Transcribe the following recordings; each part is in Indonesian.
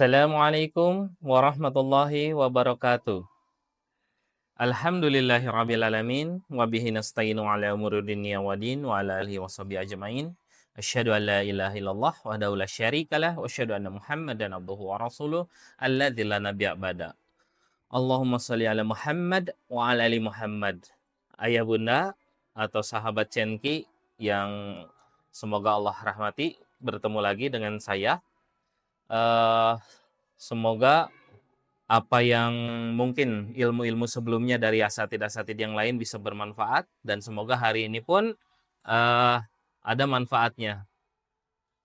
Assalamualaikum warahmatullahi wabarakatuh. Alhamdulillahirabbil alamin wa bihi nasta'inu ala umuri dunya waddin wa ala alihi washabihi ajmain. Asyhadu an la ilaha illallah wahdahu la syarikalah wa asyhadu anna Muhammadan abduhu wa rasuluh alladzi la nabiyya ba'da. Allahumma shalli ala Muhammad wa ala ali Muhammad. Ayah bunda atau sahabat Cenki yang semoga Allah rahmati, bertemu lagi dengan saya. Eh, Semoga apa yang mungkin ilmu-ilmu sebelumnya dari asatid-asatid yang lain bisa bermanfaat, dan semoga hari ini pun ada manfaatnya.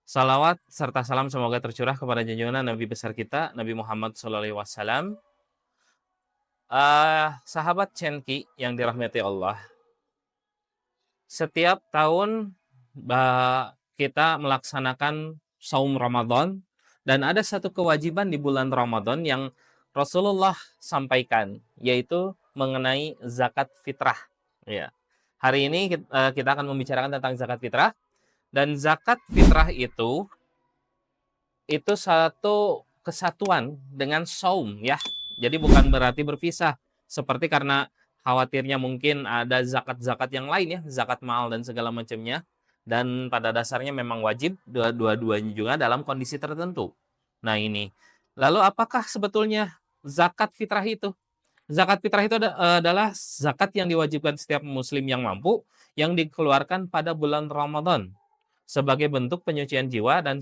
Salawat serta salam semoga tercurah kepada junjungan Nabi besar kita, Nabi Muhammad SAW. Sahabat Cenki yang dirahmati Allah, setiap tahun kita melaksanakan saum Ramadan, dan ada satu kewajiban di bulan Ramadan yang Rasulullah sampaikan, yaitu mengenai zakat fitrah. Ya. Hari ini kita akan membicarakan tentang zakat fitrah, dan zakat fitrah itu satu kesatuan dengan saum, ya. Jadi bukan berarti berpisah, seperti karena khawatirnya mungkin ada zakat-zakat yang lain, ya, zakat mal dan segala macamnya. Dan pada dasarnya memang wajib dua-duanya juga dalam kondisi tertentu. Nah ini, lalu apakah sebetulnya zakat fitrah itu? Zakat fitrah itu adalah zakat yang diwajibkan setiap muslim yang mampu, yang dikeluarkan pada bulan Ramadan sebagai bentuk penyucian jiwa dan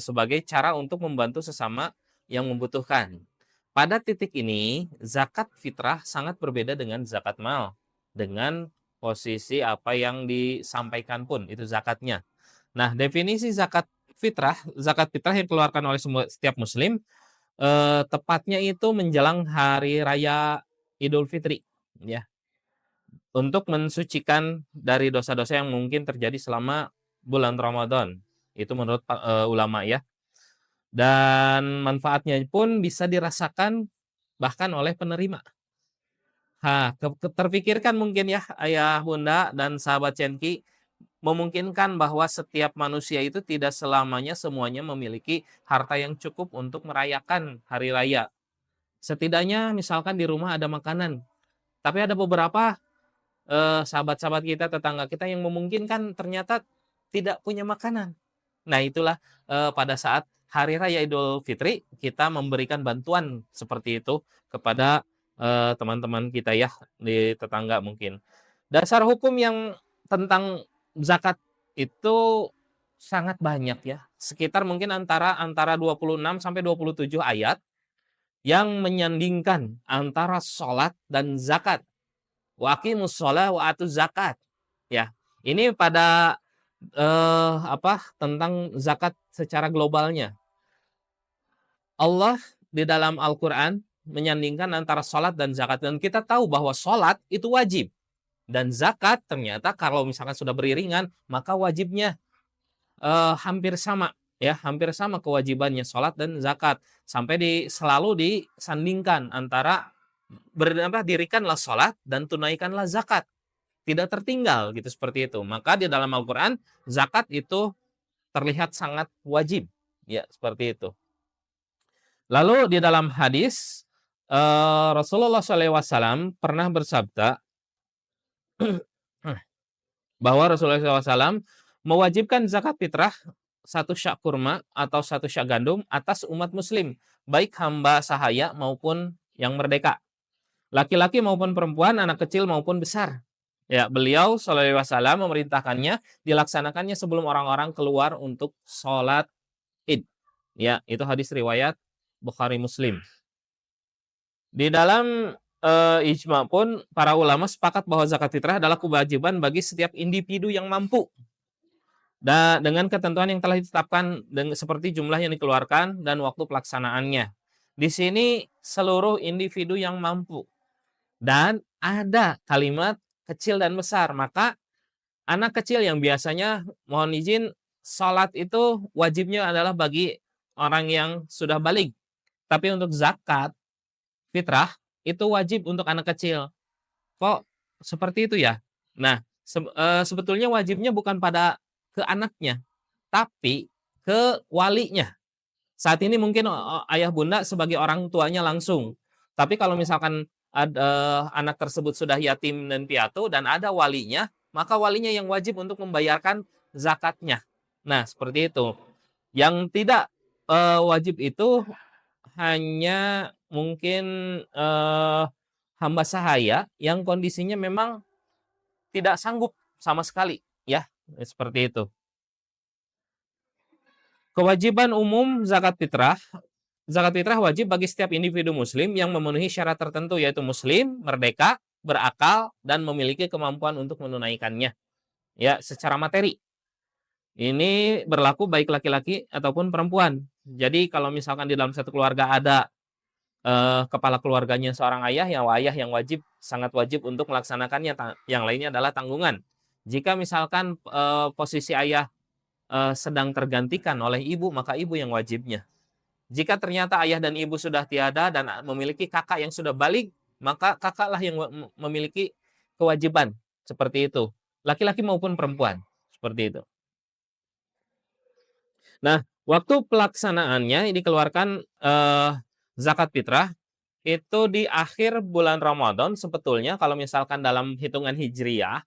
sebagai cara untuk membantu sesama yang membutuhkan. Pada titik ini, zakat fitrah sangat berbeda dengan zakat mal. Dengan posisi apa yang disampaikan pun, itu zakatnya. Nah, definisi zakat fitrah yang dikeluarkan oleh setiap muslim, tepatnya itu menjelang hari raya Idul Fitri, ya. Untuk mensucikan dari dosa-dosa yang mungkin terjadi selama bulan Ramadan. Itu menurut ulama, ya. Dan manfaatnya pun bisa dirasakan bahkan oleh penerima. Terpikirkan mungkin, ya, ayah bunda dan sahabat Cenki, memungkinkan bahwa setiap manusia itu tidak selamanya semuanya memiliki harta yang cukup untuk merayakan hari raya. Setidaknya misalkan di rumah ada makanan, tapi ada beberapa sahabat-sahabat kita, tetangga kita yang memungkinkan ternyata tidak punya makanan. Nah itulah pada saat hari raya Idul Fitri kita memberikan bantuan seperti itu kepada teman-teman kita, ya, di tetangga mungkin. Dasar hukum yang tentang zakat itu sangat banyak, ya. Sekitar mungkin antara 26 sampai 27 ayat yang menyandingkan antara sholat dan zakat. Wa aqimus sholah wa atuz zakat. Ya. Ini pada tentang zakat secara globalnya. Allah di dalam Al-Qur'an menyandingkan antara sholat dan zakat, dan kita tahu bahwa sholat itu wajib. Dan zakat ternyata kalau misalkan sudah beriringan, maka wajibnya hampir sama, ya, hampir sama kewajibannya sholat dan zakat, sampai selalu disandingkan antara dirikanlah sholat dan tunaikanlah zakat, tidak tertinggal gitu, seperti itu. Maka di dalam Al-Qur'an zakat itu terlihat sangat wajib, ya, seperti itu. Lalu di dalam hadis Rasulullah SAW pernah bersabda bahwa Rasulullah SAW mewajibkan zakat fitrah 1 syak kurma atau 1 syak gandum atas umat muslim, baik hamba sahaya maupun yang merdeka, laki-laki maupun perempuan, anak kecil maupun besar. Ya, beliau Shallallahu Alaihi Wasallam memerintahkannya dilaksanakannya sebelum orang-orang keluar untuk sholat Id. Ya, itu hadis riwayat Bukhari Muslim. Di dalam ijma pun para ulama sepakat bahwa zakat fitrah adalah kewajiban bagi setiap individu yang mampu. Dan dengan ketentuan yang telah ditetapkan seperti jumlah yang dikeluarkan dan waktu pelaksanaannya. Di sini seluruh individu yang mampu. Dan ada kalimat kecil dan besar, maka anak kecil yang biasanya, mohon izin, sholat itu wajibnya adalah bagi orang yang sudah baligh. Tapi untuk zakat fitrah itu wajib untuk anak kecil. Kok seperti itu, ya? Nah, sebetulnya wajibnya bukan ke anaknya, tapi ke walinya. Saat ini mungkin ayah bunda sebagai orang tuanya langsung. Tapi kalau misalkan anak tersebut sudah yatim dan piatu dan ada walinya, maka walinya yang wajib untuk membayarkan zakatnya. Nah, seperti itu. Yang tidak wajib itu hanya mungkin hamba sahaya yang kondisinya memang tidak sanggup sama sekali, ya, seperti itu. Kewajiban umum zakat fitrah wajib bagi setiap individu muslim yang memenuhi syarat tertentu, yaitu muslim, merdeka, berakal, dan memiliki kemampuan untuk menunaikannya, ya, secara materi. Ini berlaku baik laki-laki ataupun perempuan. Jadi kalau misalkan di dalam satu keluarga ada kepala keluarganya seorang ayah yang wajib, sangat wajib untuk melaksanakannya, yang lainnya adalah tanggungan. Jika misalkan posisi ayah sedang tergantikan oleh ibu, maka ibu yang wajibnya. Jika ternyata ayah dan ibu sudah tiada dan memiliki kakak yang sudah balik, maka kakaklah yang memiliki kewajiban, seperti itu. Laki-laki maupun perempuan, seperti itu. Nah, waktu pelaksanaannya dikeluarkan zakat fitrah itu di akhir bulan Ramadan sebetulnya, kalau misalkan dalam hitungan hijriyah,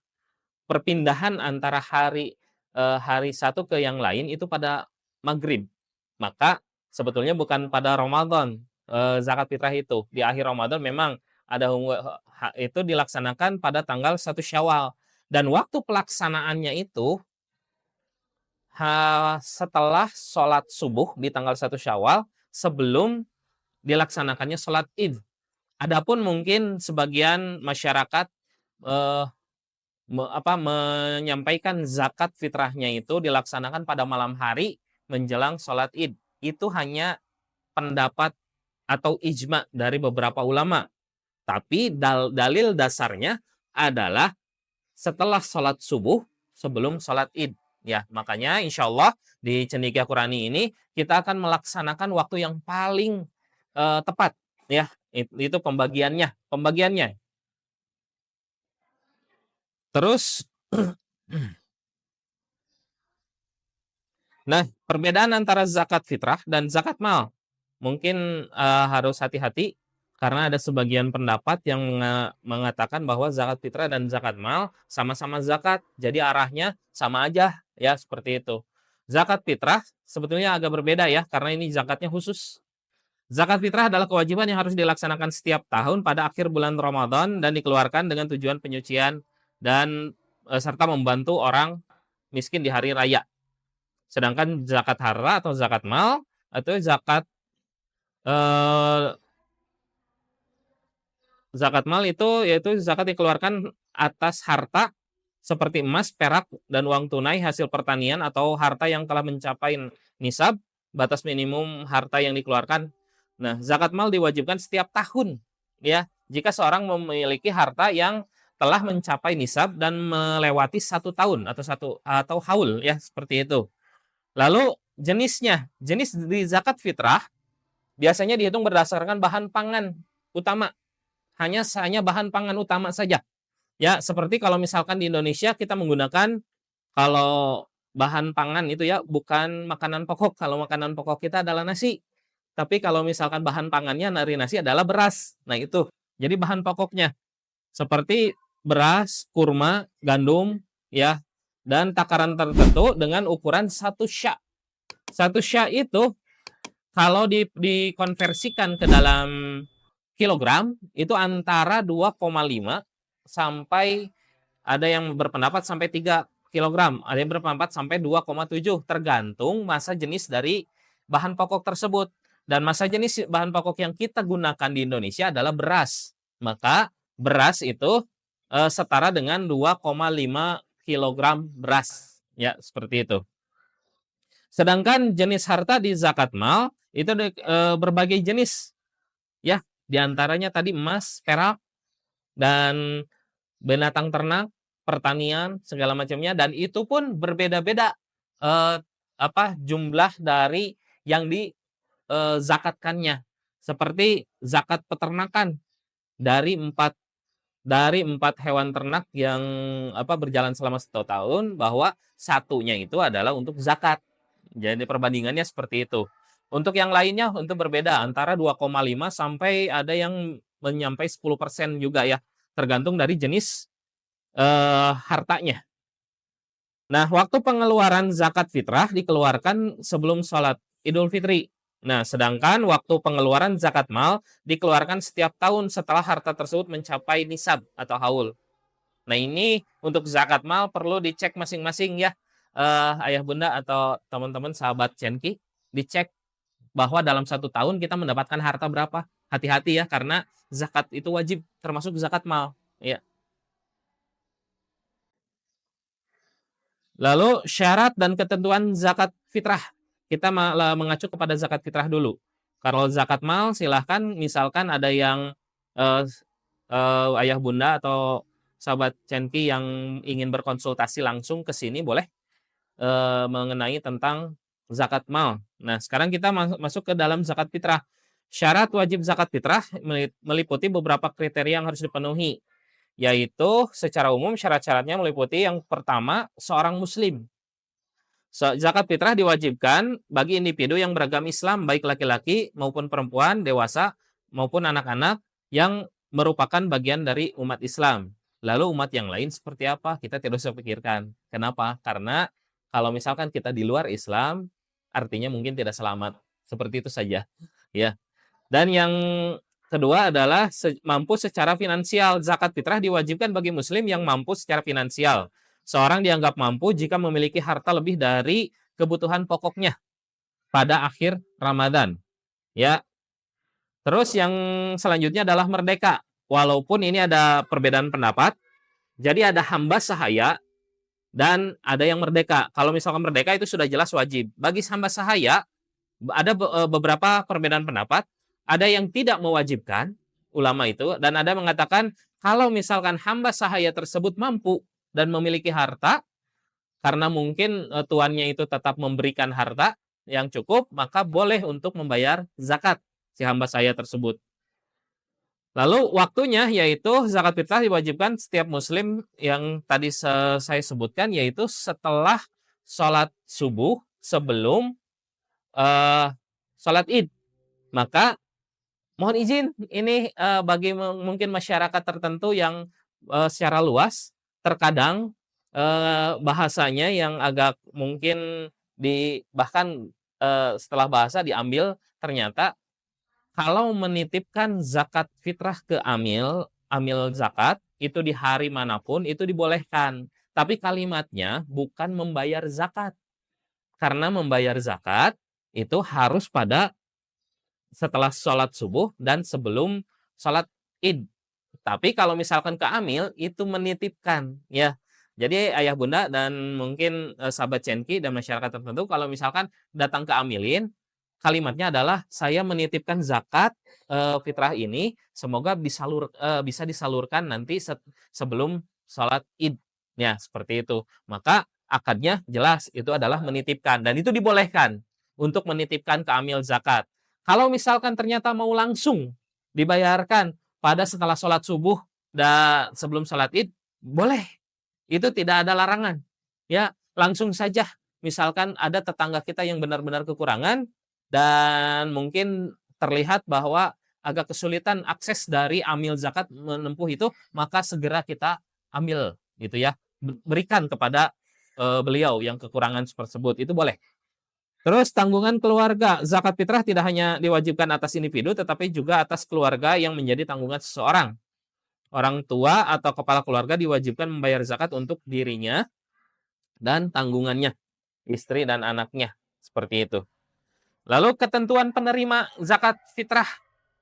perpindahan antara hari satu ke yang lain itu pada maghrib. Maka sebetulnya bukan pada Ramadan zakat fitrah itu. Di akhir Ramadan memang ada itu dilaksanakan pada tanggal 1 Syawal. Dan waktu pelaksanaannya itu setelah sholat subuh di tanggal 1 Syawal sebelum dilaksanakannya sholat Id. Adapun mungkin sebagian masyarakat eh, menyampaikan zakat fitrahnya itu dilaksanakan pada malam hari menjelang sholat Id. Itu hanya pendapat atau ijma dari beberapa ulama. Tapi dalil dasarnya adalah setelah sholat subuh sebelum sholat Id. Ya, makanya insya Allah di Cendekia Qurani ini kita akan melaksanakan waktu yang paling tepat. Ya, itu pembagiannya. Terus, nah, perbedaan antara zakat fitrah dan zakat mal mungkin harus hati-hati karena ada sebagian pendapat yang mengatakan bahwa zakat fitrah dan zakat mal sama-sama zakat, jadi arahnya sama aja, ya, seperti itu. Zakat fitrah sebetulnya agak berbeda ya, karena ini zakatnya khusus. Zakat fitrah adalah kewajiban yang harus dilaksanakan setiap tahun pada akhir bulan Ramadan dan dikeluarkan dengan tujuan penyucian dan serta membantu orang miskin di hari raya. Sedangkan zakat harta atau zakat mal atau eh, zakat mal itu yaitu zakat dikeluarkan atas harta seperti emas, perak, dan uang tunai hasil pertanian atau harta yang telah mencapai nisab, batas minimum harta yang dikeluarkan. Nah, zakat mal diwajibkan setiap tahun, ya. Jika seorang memiliki harta yang telah mencapai nisab dan melewati 1 tahun atau haul, ya, seperti itu. Lalu jenis di zakat fitrah biasanya dihitung berdasarkan bahan pangan utama, hanya bahan pangan utama saja. Ya, seperti kalau misalkan di Indonesia kita menggunakan, kalau bahan pangan itu ya bukan makanan pokok. Kalau makanan pokok kita adalah nasi. Tapi kalau misalkan bahan pangannya dari nasi adalah beras. Nah, itu. Jadi bahan pokoknya seperti beras, kurma, gandum, ya, dan takaran tertentu dengan ukuran 1 sya'. 1 sya' itu kalau dikonversikan ke dalam kilogram itu antara 2,5 sampai ada yang berpendapat sampai 3 kilogram, ada yang berpendapat sampai 2,7 tergantung masa jenis dari bahan pokok tersebut. Dan masa jenis bahan pokok yang kita gunakan di Indonesia adalah beras. Maka beras itu setara dengan 2,5 kilogram beras. Ya, seperti itu. Sedangkan jenis harta di zakat mal itu berbagai jenis. Ya, diantaranya tadi emas, perak, dan binatang ternak, pertanian, segala macamnya, dan itu pun berbeda-beda jumlah dari yang zakatkannya. Seperti zakat peternakan dari empat hewan ternak yang berjalan selama 1 tahun, bahwa satunya itu adalah untuk zakat. Jadi perbandingannya seperti itu. Untuk yang lainnya untuk berbeda antara 2,5 sampai ada yang menyampai 10% juga ya, tergantung dari jenis, hartanya. Nah, waktu pengeluaran zakat fitrah dikeluarkan sebelum sholat Idul Fitri. Nah, sedangkan waktu pengeluaran zakat mal dikeluarkan setiap tahun setelah harta tersebut mencapai nisab atau haul. Nah, ini untuk zakat mal perlu dicek masing-masing ya, ayah bunda atau teman-teman sahabat Cenki, dicek bahwa dalam 1 tahun kita mendapatkan harta berapa. Hati-hati ya, karena zakat itu wajib termasuk zakat mal. Ya. Lalu syarat dan ketentuan zakat fitrah. Kita mengacu kepada zakat fitrah dulu. Kalau zakat mal silahkan misalkan ada yang eh, ayah bunda atau sahabat Cenki yang ingin berkonsultasi langsung ke sini boleh mengenai tentang zakat mal. Nah, sekarang kita masuk ke dalam zakat fitrah. Syarat wajib zakat fitrah meliputi beberapa kriteria yang harus dipenuhi, yaitu secara umum syarat-syaratnya meliputi yang pertama, seorang muslim. Zakat fitrah diwajibkan bagi individu yang beragama Islam, baik laki-laki maupun perempuan, dewasa maupun anak-anak yang merupakan bagian dari umat Islam. Lalu umat yang lain seperti apa? Kita tidak usah pikirkan. Kenapa? Karena kalau misalkan kita di luar Islam, artinya mungkin tidak selamat. Seperti itu saja. Ya. Dan yang kedua adalah mampu secara finansial. Zakat fitrah diwajibkan bagi muslim yang mampu secara finansial. Seorang dianggap mampu jika memiliki harta lebih dari kebutuhan pokoknya pada akhir Ramadan. Ya. Terus yang selanjutnya adalah merdeka. Walaupun ini ada perbedaan pendapat, jadi ada hamba sahaya dan ada yang merdeka. Kalau misalkan merdeka itu sudah jelas wajib. Bagi hamba sahaya ada beberapa perbedaan pendapat. Ada yang tidak mewajibkan, ulama itu, dan ada mengatakan kalau misalkan hamba sahaya tersebut mampu dan memiliki harta, karena mungkin tuannya itu tetap memberikan harta yang cukup, maka boleh untuk membayar zakat si hamba sahaya tersebut. Lalu waktunya yaitu zakat fitrah diwajibkan setiap muslim yang tadi saya sebutkan, yaitu setelah sholat subuh sebelum sholat id. Maka mohon izin ini bagi mungkin masyarakat tertentu yang secara luas terkadang bahasanya yang agak mungkin bahkan setelah bahasa diambil, ternyata kalau menitipkan zakat fitrah ke amil zakat itu di hari manapun itu dibolehkan. Tapi kalimatnya bukan membayar zakat. Karena membayar zakat itu harus pada setelah sholat subuh dan sebelum sholat id. Tapi kalau misalkan ke amil itu menitipkan ya. Jadi ayah bunda dan mungkin sahabat Cenki dan masyarakat tertentu kalau misalkan datang ke amilin, kalimatnya adalah saya menitipkan zakat fitrah ini semoga bisa disalurkan nanti sebelum sholat id. Ya, seperti itu. Maka akadnya jelas itu adalah menitipkan dan itu dibolehkan untuk menitipkan ke amil zakat. Kalau misalkan ternyata mau langsung dibayarkan pada setelah sholat subuh dan sebelum sholat id, boleh. Itu tidak ada larangan. Ya, langsung saja. Misalkan ada tetangga kita yang benar-benar kekurangan dan mungkin terlihat bahwa agak kesulitan akses dari amil zakat menempuh itu, maka segera kita ambil gitu ya. Berikan kepada beliau yang kekurangan tersebut. Itu boleh. Terus tanggungan keluarga, zakat fitrah tidak hanya diwajibkan atas individu tetapi juga atas keluarga yang menjadi tanggungan seseorang. Orang tua atau kepala keluarga diwajibkan membayar zakat untuk dirinya dan tanggungannya, istri dan anaknya, seperti itu. Lalu ketentuan penerima zakat fitrah.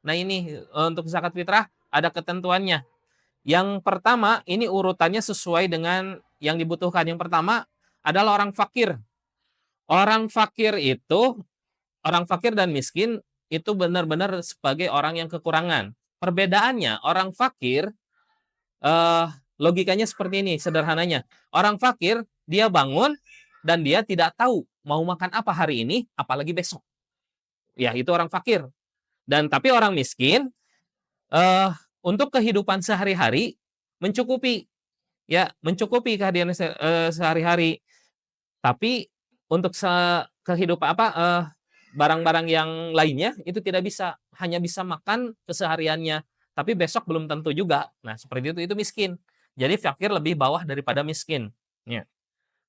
Nah ini untuk zakat fitrah ada ketentuannya. Yang pertama, ini urutannya sesuai dengan yang dibutuhkan. Yang pertama adalah orang fakir. Orang fakir itu, orang fakir dan miskin itu benar-benar sebagai orang yang kekurangan. Perbedaannya, orang fakir, eh, logikanya seperti ini, sederhananya. Orang fakir, dia bangun dan dia tidak tahu mau makan apa hari ini, apalagi besok. Ya, itu orang fakir. Dan tapi orang miskin, untuk kehidupan sehari-hari mencukupi, ya, mencukupi kehadiran sehari-hari. Tapi untuk kehidupan barang-barang yang lainnya itu tidak bisa, hanya bisa makan kesehariannya, tapi besok belum tentu juga. Nah, seperti itu miskin. Jadi fakir lebih bawah daripada miskin, ya.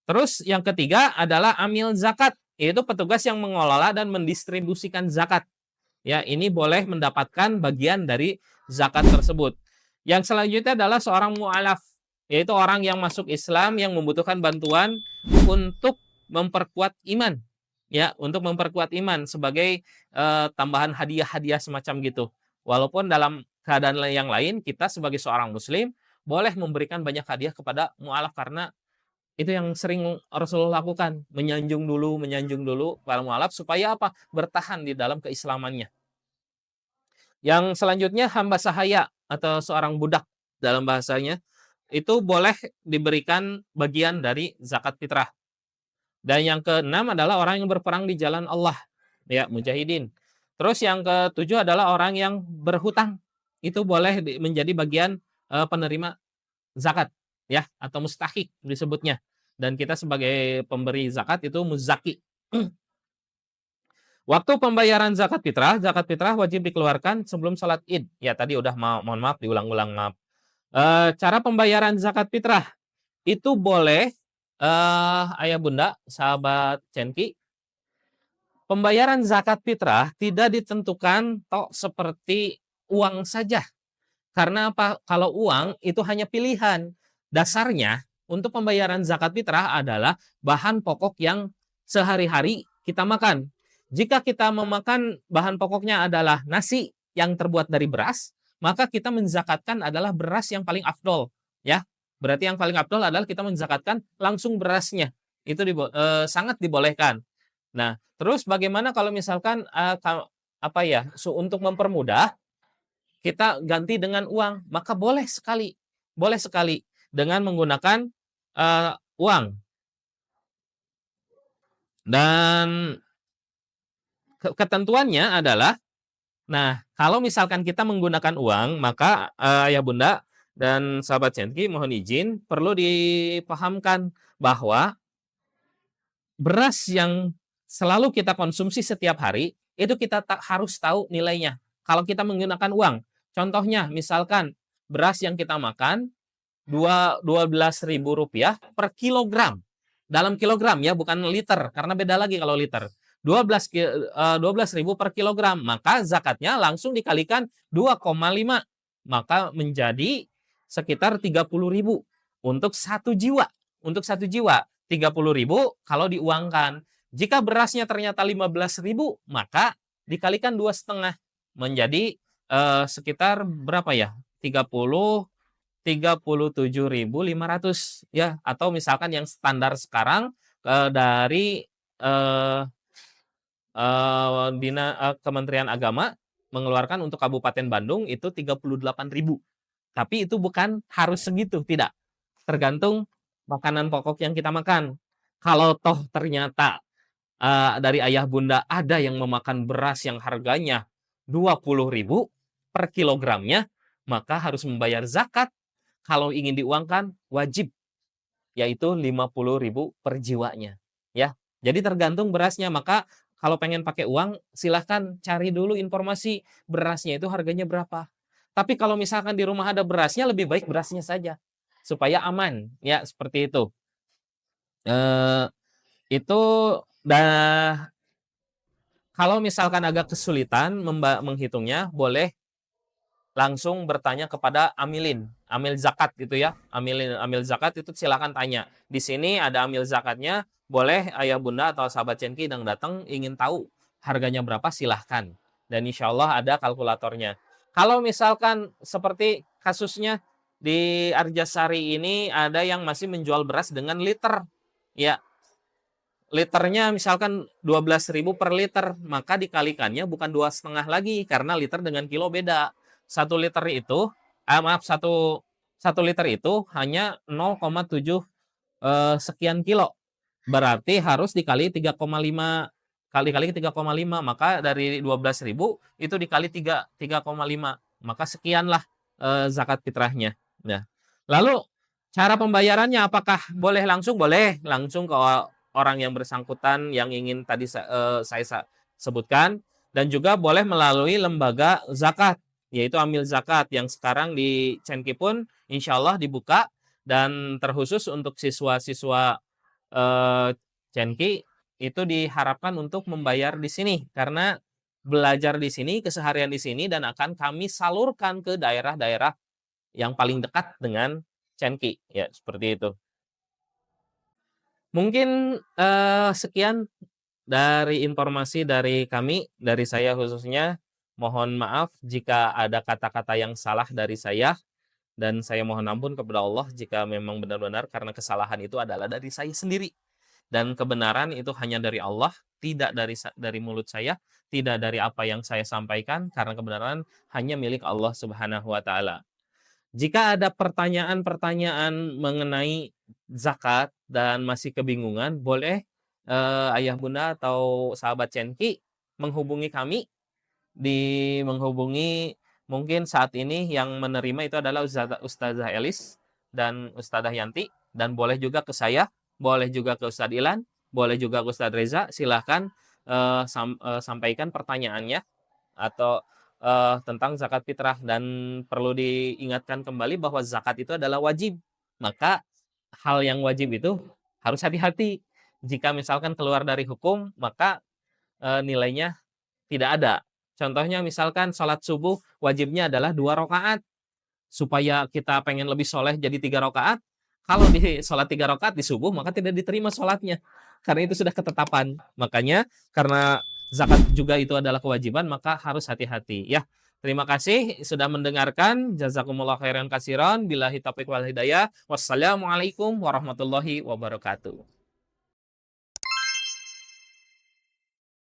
Terus yang ketiga adalah amil zakat, yaitu petugas yang mengelola dan mendistribusikan zakat. Ya, ini boleh mendapatkan bagian dari zakat tersebut. Yang selanjutnya adalah seorang mu'alaf, yaitu orang yang masuk Islam yang membutuhkan bantuan untuk memperkuat iman. Ya, untuk memperkuat iman sebagai tambahan hadiah-hadiah semacam gitu. Walaupun dalam keadaan yang lain kita sebagai seorang muslim boleh memberikan banyak hadiah kepada mu'alaf karena itu yang sering Rasulullah lakukan, menyanjung dulu para mu'alaf supaya apa? Bertahan di dalam keislamannya. Yang selanjutnya hamba sahaya atau seorang budak dalam bahasanya, itu boleh diberikan bagian dari zakat fitrah. Dan yang keenam adalah orang yang berperang di jalan Allah, ya, mujahidin. Terus yang ketujuh adalah orang yang berhutang. Itu boleh menjadi bagian penerima zakat, ya, atau mustahik disebutnya. Dan kita sebagai pemberi zakat itu muzaki. Waktu pembayaran zakat fitrah wajib dikeluarkan sebelum salat Id. Ya, tadi udah mohon maaf diulang-ulang, maaf. Cara pembayaran zakat fitrah itu boleh, ayah bunda, sahabat Cenki, pembayaran zakat fitrah tidak ditentukan tok seperti uang saja. Karena apa? Kalau uang itu hanya pilihan. Dasarnya untuk pembayaran zakat fitrah adalah bahan pokok yang sehari-hari kita makan. Jika kita memakan bahan pokoknya adalah nasi yang terbuat dari beras, maka kita menzakatkan adalah beras yang paling afdol, ya. Berarti yang paling afdol adalah kita menzakatkan langsung berasnya. Itu sangat dibolehkan. Nah, terus bagaimana kalau misalkan apa ya, untuk mempermudah kita ganti dengan uang, maka boleh sekali dengan menggunakan uang. Dan ketentuannya adalah, nah, kalau misalkan kita menggunakan uang, maka ayah bunda dan sahabat Cenki mohon izin perlu dipahamkan bahwa beras yang selalu kita konsumsi setiap hari itu kita harus tahu nilainya. Kalau kita menggunakan uang, contohnya misalkan beras yang kita makan 12.000 rupiah per kilogram. Dalam kilogram ya, bukan liter, karena beda lagi kalau liter. 12.000 per kilogram, maka zakatnya langsung dikalikan 2,5, maka menjadi sekitar 30.000 untuk satu jiwa. Untuk satu jiwa 30.000 kalau diuangkan. Jika berasnya ternyata 15.000, maka dikalikan 2,5 menjadi sekitar berapa ya? 37.500 ya, atau misalkan yang standar sekarang dari Kementerian Agama mengeluarkan untuk Kabupaten Bandung itu 38.000. Tapi itu bukan harus segitu, tidak. Tergantung makanan pokok yang kita makan. Kalau toh ternyata dari ayah bunda ada yang memakan beras yang harganya 20.000 per kilogramnya, maka harus membayar zakat. Kalau ingin diuangkan wajib, yaitu 50.000 per jiwanya, ya. Jadi tergantung berasnya. Maka kalau pengen pakai uang silahkan cari dulu informasi berasnya itu harganya berapa. Tapi kalau misalkan di rumah ada berasnya, lebih baik berasnya saja supaya aman, ya, seperti itu. Itu dah. Kalau misalkan agak kesulitan menghitungnya, boleh langsung bertanya kepada amil zakat gitu ya. Amil zakat itu silakan tanya. Di sini ada amil zakatnya, boleh ayah bunda atau sahabat Cenki yang datang ingin tahu harganya berapa, silahkan. Dan insya Allah ada kalkulatornya. Kalau misalkan seperti kasusnya di Arjasari ini ada yang masih menjual beras dengan liter, ya, liternya misalkan 12.000 per liter, maka dikalikannya bukan 2,5 lagi karena liter dengan kilo beda. 1 liter itu, satu liter itu hanya 0,7 sekian kilo. Berarti harus dikali 3,5 kali 3,5, maka dari 12.000 itu dikali 3,5, maka sekianlah zakat fitrahnya. Nah, lalu cara pembayarannya apakah boleh langsung? Boleh langsung ke orang yang bersangkutan yang ingin tadi sebutkan, dan juga boleh melalui lembaga zakat, yaitu Amil Zakat yang sekarang di Cenki pun insya Allah dibuka, dan terkhusus untuk siswa-siswa Cenki itu diharapkan untuk membayar di sini karena belajar di sini, keseharian di sini, dan akan kami salurkan ke daerah-daerah yang paling dekat dengan Cenki, ya seperti itu. Mungkin, sekian dari informasi dari kami, dari saya khususnya. Mohon maaf jika ada kata-kata yang salah dari saya, dan saya mohon ampun kepada Allah jika memang benar-benar karena kesalahan itu adalah dari saya sendiri. Dan kebenaran itu hanya dari Allah, tidak dari mulut saya, tidak dari apa yang saya sampaikan, karena kebenaran hanya milik Allah Subhanahu wa taala. Jika ada pertanyaan-pertanyaan mengenai zakat dan masih kebingungan, boleh ayah bunda atau sahabat Cenki menghubungi kami, menghubungi mungkin saat ini yang menerima itu adalah Ustazah Elis dan Ustazah Yanti, dan boleh juga ke saya, boleh juga ke Ustadz Ilan, boleh juga ke Ustadz Reza. Silahkan sampaikan pertanyaannya atau tentang zakat fitrah, dan perlu diingatkan kembali bahwa zakat itu adalah wajib. Maka hal yang wajib itu harus hati-hati. Jika misalkan keluar dari hukum, maka nilainya tidak ada. Contohnya misalkan sholat subuh wajibnya adalah 2 rakaat. Supaya kita pengen lebih soleh jadi 3 rakaat, kalau di sholat 3 rakaat di subuh, maka tidak diterima sholatnya. Karena itu sudah ketetapan. Makanya karena zakat juga itu adalah kewajiban, maka harus hati-hati ya. Terima kasih sudah mendengarkan. Jazakumullah khairan katsiran. Billahi taufiq wal hidayah. Wassalamualaikum warahmatullahi wabarakatuh.